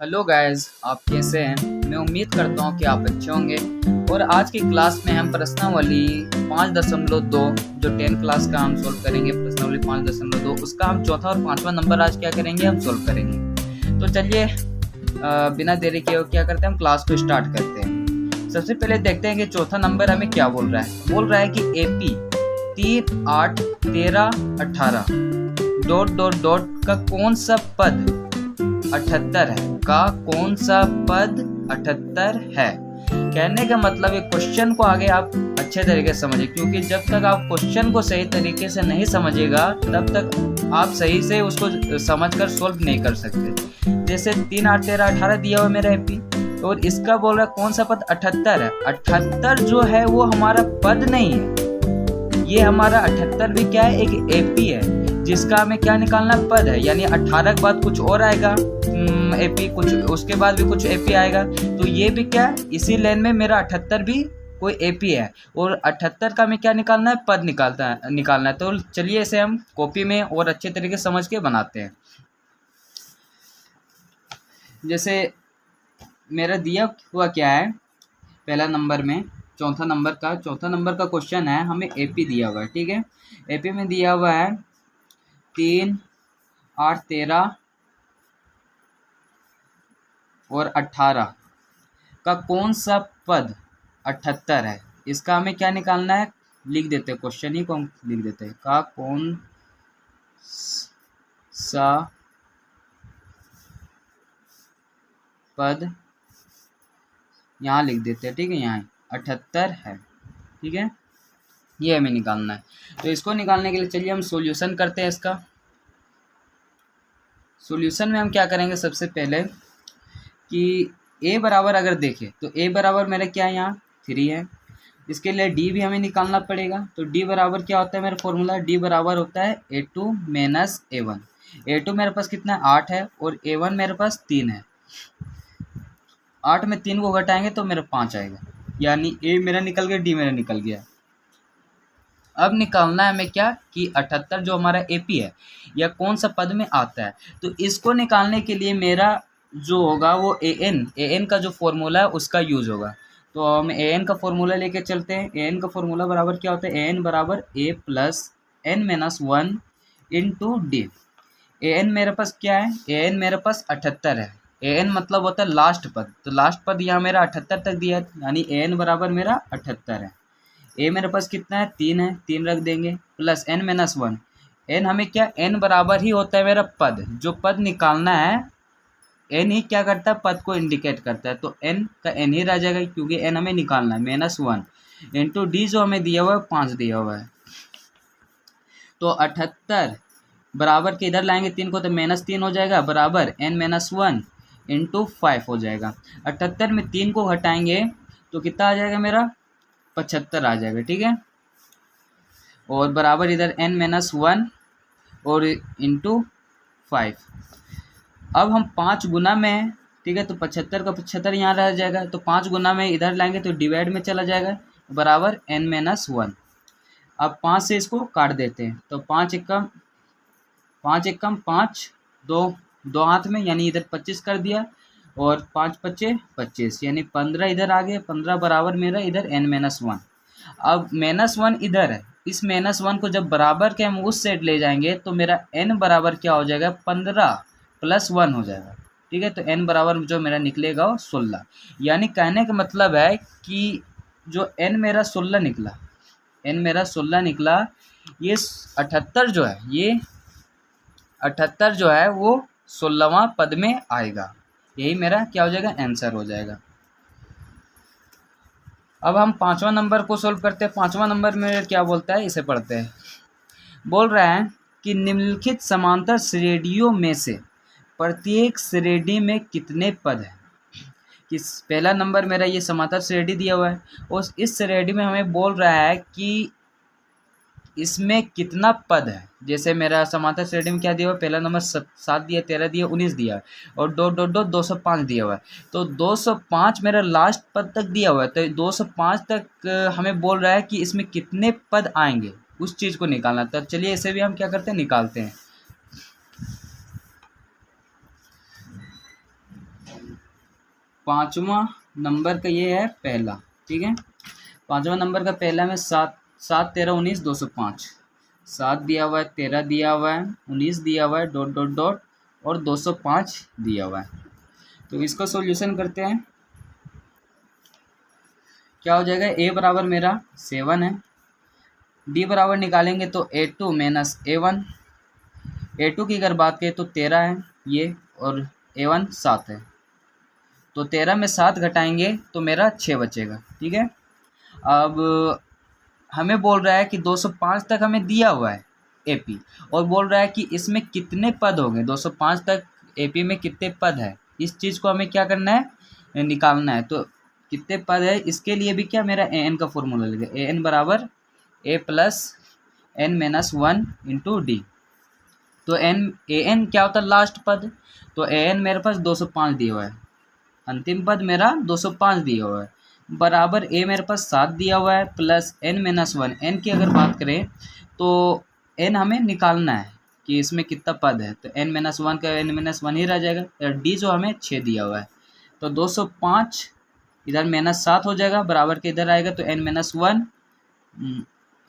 Hello guys, आप कैसे हैं? मैं उम्मीद करता हूँ कि आप अच्छे होंगे। और आज की क्लास में हम प्रश्नावली 5.2 जो 10 क्लास का हम सोल्व करेंगे। प्रश्नावली 5.2 उसका हम चौथा और पांचवा नंबर आज क्या करेंगे, हम सोल्व करेंगे। तो चलिए बिना देरी किए क्या करते हैं, हम क्लास को स्टार्ट करते हैं। सबसे पहले देखते हैं कि चौथा नंबर हमें क्या बोल रहा है। बोल रहा है कि AP 3, 8, 13, 18 डॉट डॉट डॉट का कौन सा पद 78 है, का कौन सा पद 78 है। कहने का मतलब है क्वेश्चन को आगे आप अच्छे तरीके से समझिए, क्योंकि जब तक आप क्वेश्चन को सही तरीके से नहीं समझिएगा तब तक आप सही से उसको समझकर सोल्व नहीं कर सकते। जैसे 3, 8, 13, 18 दिया हुआ मेरा एपी, और इसका बोल रहा है कौन सा पद 78 है। 78 जो है वो हमारा पद नहीं है, ये हमारा 78 भी क्या है, एक एपी है जिसका हमें क्या निकालना, पद है। यानी 18 के बाद कुछ और आएगा एपी, कुछ उसके बाद भी कुछ एपी आएगा। तो ये भी क्या है, इसी लाइन में मेरा 78 भी कोई एपी है, और 78 का हमें क्या निकालना है, पद निकालना है। तो चलिए इसे हम कॉपी में और अच्छे तरीके से समझ के बनाते हैं। जैसे मेरा दिया हुआ क्या है, पहला नंबर में चौथा नंबर का क्वेश्चन है, हमें एपी दिया हुआ है। ठीक है, एपी में दिया हुआ है 3, 8, 13 और 18 का कौन सा पद 78 है। इसका हमें क्या निकालना है, लिख देते हैं, क्वेश्चन ही को हम लिख देते हैं, का कौन सा पद, यहाँ लिख देते हैं। ठीक है, यहाँ 78 है। ठीक है, ये हमें निकालना है। तो इसको निकालने के लिए चलिए हम सॉल्यूशन करते हैं इसका। सॉल्यूशन में हम क्या करेंगे, सबसे पहले कि a बराबर अगर देखें तो a बराबर मेरा क्या है, यहाँ 3 है। इसके लिए d भी हमें निकालना पड़ेगा। तो d बराबर क्या होता है, मेरा फॉर्मूला d बराबर होता है a2 माइनस a1। a2 मेरे पास कितना है, 8 है, और a1 मेरे पास 3 है। 8 में 3 को घटाएंगे तो मेरा 5 आएगा, यानी a मेरा निकल गया, d मेरा निकल गया। अब निकालना है हमें क्या, कि 78 जो हमारा एपी है या कौन सा पद में आता है। तो इसको निकालने के लिए मेरा जो होगा वो एन का जो फॉर्मूला है उसका यूज होगा। तो हम एन का फॉर्मूला लेके चलते हैं। एन का फॉर्मूला बराबर क्या होता है, एन बराबर a plus n minus 1 into d. N मेरे पास क्या है, एन मेरे पास 78 है। एन मतलब होता है लास्ट पद, तो लास्ट पद यहाँ मेरा 78 तक दिया है, यानी एन बराबर मेरा 78 है। ए मेरे पास कितना है, 3 है, 3 रख देंगे, प्लस एन माइनस 1। एन हमें क्या, एन बराबर ही होता है मेरा पद, जो पद निकालना है एन ही क्या करता है, पद को इंडिकेट करता है। तो एन का एन ही रह जाएगा, क्योंकि एन हमें निकालना है, -1 इंटू डी जो हमें दिया हुआ है 5 दिया हुआ है। तो 78 बराबर के इधर लाएंगे 3 को, तो -3 हो जाएगा, बराबर एन माइनस 1 इंटू 5 हो जाएगा। 78 में 3 को घटाएंगे तो कितना आ जाएगा मेरा, 75 आ जाएगा। ठीक है, और बराबर इधर n माइनस 1 और इंटू 5। अब हम 5 गुना में, ठीक है, तो 75 का 75 यहाँ रह जाएगा, तो 5 गुना में इधर लाएंगे तो डिवाइड में चला जाएगा, बराबर n माइनस 1। अब 5 से इसको काट देते हैं, तो 5 एकम 5, दो हाथ में, यानी इधर 25 कर दिया, और 5 पच्चे 25, यानी 15 इधर आ गया, 15 बराबर मेरा इधर n माइनस 1। अब -1 इधर है, इस -1 को जब बराबर के हम उस साइड ले जाएंगे तो मेरा n बराबर क्या हो जाएगा, 15 + 1 हो जाएगा। ठीक है, तो n बराबर जो मेरा निकलेगा वो 16। यानी कहने का मतलब है कि जो n मेरा 16 निकला, ये 78 जो है, ये 78 जो है वो 16वां पद में आएगा। यही मेरा क्या हो जाएगा, आंसर हो जाएगा। अब हम 5वां नंबर को सोल्व करते हैं। 5वां नंबर में क्या बोलता है, इसे पढ़ते हैं। बोल रहा है कि निम्नलिखित समांतर श्रेणियों में से प्रत्येक श्रेणी में कितने पद हैं। कि पहला नंबर मेरा ये समांतर श्रेणी दिया हुआ है, और इस श्रेणी में हमें बोल रहा है कि इसमें कितना पद है। जैसे मेरा समांतर श्रेणी में क्या दिया हुआ है, पहला नंबर 7 दिया, 13 दिया, 19 दिया, और 205 दिया हुआ है। तो 205 मेरा लास्ट पद तक दिया हुआ है, तो 205 तक हमें बोल रहा है कि इसमें कितने पद आएंगे, उस चीज़ को निकालना। तो चलिए इसे भी हम क्या करते हैं, निकालते हैं। पाँचवा नंबर का ये है पहला, ठीक है। पाँचवा नंबर का पहला में 7 7 13 19 205, 7 दिया हुआ है, 13 दिया हुआ है, 19 दिया हुआ है, डॉट डॉट डॉट और 205 दिया हुआ है। तो इसको सॉल्यूशन करते हैं। क्या हो जाएगा, ए बराबर मेरा 7 है, डी बराबर निकालेंगे तो A2 माइनस A1, A2 की अगर बात करें तो 13 है ये, और A1 7 है, तो 13 में 7 घटाएंगे तो मेरा 6 बचेगा, ठीक है। अब हमें बोल रहा है कि 205 तक हमें दिया हुआ है AP, और बोल रहा है कि इसमें कितने पद होंगे, 205 तक AP में कितने पद है, इस चीज़ को हमें क्या करना है, निकालना है। तो कितने पद है, इसके लिए भी क्या मेरा AN का फॉर्मूला लगेगा, AN बराबर A plus N minus 1 into D. तो AN क्या होता है, लास्ट पद, तो AN मेरे पास 205 दिया हुआ है, अंतिम पद मेरा 205 दिया हुआ है, बराबर ए मेरे पास 7 दिया हुआ है, प्लस n माइनस 1। एन की अगर बात करें तो n हमें निकालना है कि इसमें कितना पद है, तो n माइनस 1 का n माइनस 1 ही रह जाएगा, और डी जो हमें 6 दिया हुआ है, तो 205 इधर माइनस 7 हो जाएगा, बराबर के इधर आएगा, तो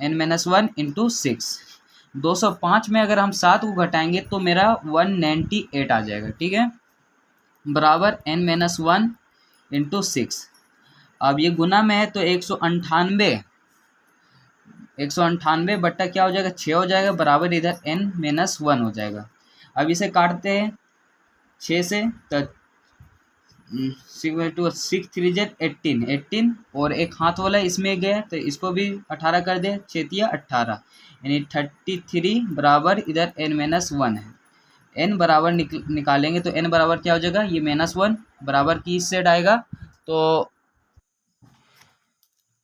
n-1 इंटू 6। 205 में अगर हम 7 को घटाएंगे तो मेरा 198 आ जाएगा, ठीक है, बराबर n-1 इंटू 6। अब ये गुना में है तो 198 बट्टा क्या हो जाएगा, 6 हो जाएगा, बराबर इधर n-1 हो जाएगा। अब इसे काटते हैं 6 से, तो 6 3 18 और एक हाथ वाला इसमें गया तो इसको भी 18 कर दे, 6 18 यानी 33 बराबर इधर n-1 है। n बराबर निकालेंगे तो n बराबर क्या हो जाएगा, ये -1 बराबर की इस साइड आएगा,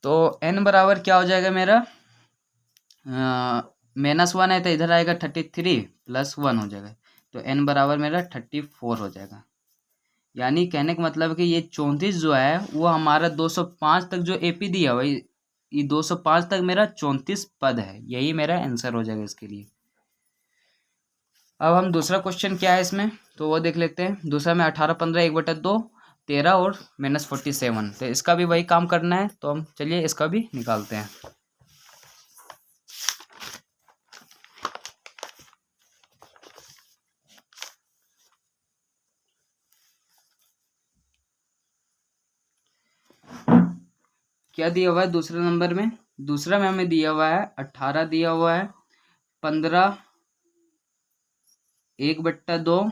तो n बराबर क्या हो जाएगा मेरा, -1 है तो इधर आएगा 33 प्लस 1 हो जाएगा, तो n बराबर मेरा 34 हो जाएगा। यानी कहने का मतलब है कि ये 34 जो है वो हमारा 205 तक जो AP दिया हुआ है, ये 205 तक मेरा 34 पद है, यही मेरा आंसर हो जाएगा इसके लिए। अब हम दूसरा क्वेश्चन क्या है इसमें तो वो देख लेते हैं। दूसरा में 18 15 1/2 13 और -47, तो इसका भी वही काम करना है, तो हम चलिए इसका भी निकालते हैं। क्या दिया हुआ है दूसरे नंबर में, दूसरा में हमें दिया हुआ है 18 दिया हुआ है, 15 1/2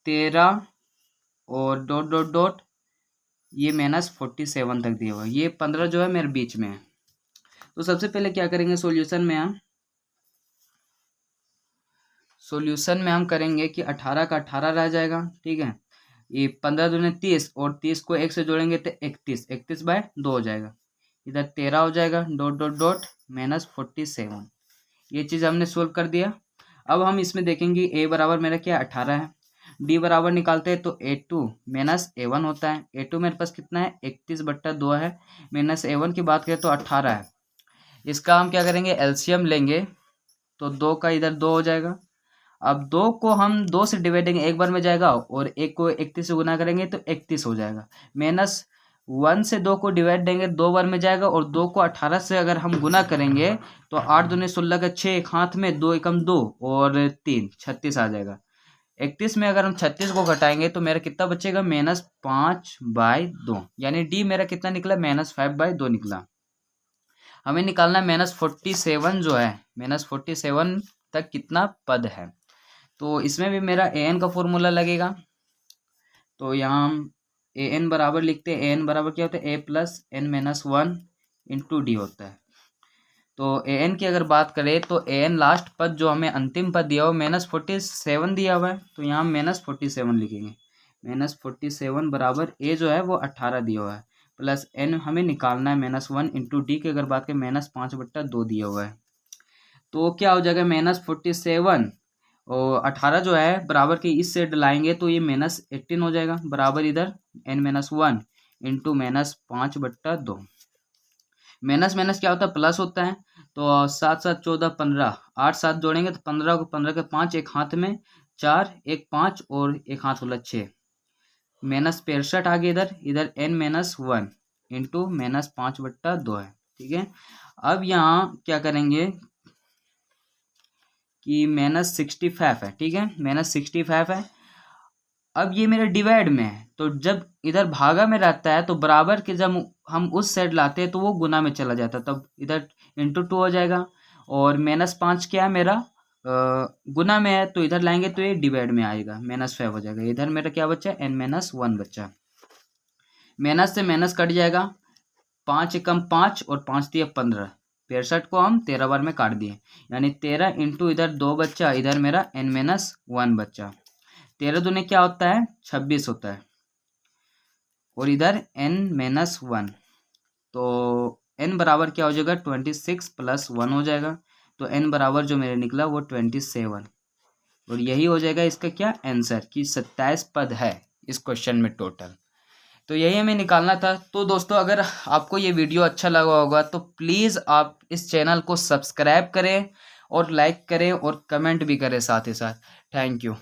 13 और डॉट डॉट डॉट ये -47 तक दिया हुआ है, ये 15 जो है मेरे बीच में है। तो सबसे पहले क्या करेंगे, सॉल्यूशन में हम करेंगे कि 18 का 18 रह जाएगा, ठीक है, ये 15 दूनी 30 और 30 को 1 से जोड़ेंगे तो 31/2 हो जाएगा, इधर 13 हो जाएगा, डॉट डॉट डॉट -47, ये चीज़ हमने सोल्व कर दिया। अब हम इसमें देखेंगे a बराबर मेरा क्या 18 है, d बराबर निकालते हैं तो A2 माइनस A1 होता है, A2 मेरे पास कितना है 31/2 है, माइनस A1 की बात करें तो 18 है। इसका हम क्या करेंगे, एलसीएम लेंगे तो 2 का इधर 2 हो जाएगा। अब 2 को हम 2 से डिवाइड करेंगे, एक बार में जाएगा, और 1 को 31 से गुना करेंगे तो 31 हो जाएगा। -1 से 2 को डिवाइड देंगे, 2 बार में जाएगा, और 2 को 18 से अगर हम गुना करेंगे तो 8 दूनी 16 का 6, एक हाथ में 2 एकम 2 और 3 36 आ जाएगा। 31 में अगर हम 36 को घटाएंगे तो मेरा कितना बचेगा, -5/2, यानी डी मेरा कितना निकला, -5/2 निकला। हमें निकालना है -47 जो है, -47 तक कितना पद है, तो इसमें भी मेरा an का फॉर्मूला लगेगा। तो यहाँ हम an बराबर लिखते हैं, an बराबर क्या होता है, a plus n-1 into D होता है। तो an की अगर बात करें तो an लास्ट पद जो हमें अंतिम पद दिया हुआ -47 दिया हुआ है, तो यहाँ -47 लिखेंगे, -47 बराबर a जो है वो 18 दिया हुआ है, प्लस n हमें निकालना है -1 इंटू डी की अगर बात करें -5/2 दिया हुआ है, तो क्या हो जाएगा -47 और 18 जो है बराबर के इस साइड लाएंगे तो ये -18 हो जाएगा, बराबर इधर n-1 इंटू -5/2। माइनस माइनस क्या होता है, प्लस होता है, तो 7 7 14 15, 8 7 जोड़ेंगे तो 15 को 15 के 5, एक हाथ में 4 एक 5 और एक हाथ वाला 6, -63 आ गया इधर, इधर n-1 इंटू -5/2 है, ठीक है। अब यहाँ क्या करेंगे कि -65 है, ठीक है, -65 है। अब ये मेरे डिवाइड में है, तो जब इधर भागा में रहता है तो बराबर के जब हम उस साइड लाते हैं तो वो गुना में चला जाता है, तब इधर ×2 हो जाएगा। और -5 क्या है मेरा गुना में है, तो इधर लाएंगे तो ये डिवाइड में आएगा, -5 हो जाएगा। इधर मेरा क्या बच्चा है, n-1 बच्चा। माइनस से माइनस कट जाएगा, 5 एकम 5 और 5 दिए 15, 65 को हम 13 बार में काट दिए, यानी 13 इंटू इधर 2 बच्चा, इधर मेरा n-1 बच्चा। 13 दूने क्या होता है 26 होता है, और इधर n-1, तो n बराबर क्या हो जाएगा 26 + 1 हो जाएगा, तो n बराबर जो मेरे निकला वो 27, और यही हो जाएगा इसका क्या आंसर कि 27 पद है इस क्वेश्चन में टोटल। तो यही हमें निकालना था। तो दोस्तों अगर आपको ये वीडियो अच्छा लगा होगा तो प्लीज़ आप इस चैनल को सब्सक्राइब करें और लाइक करें और कमेंट भी करें साथ ही साथ। Thank you.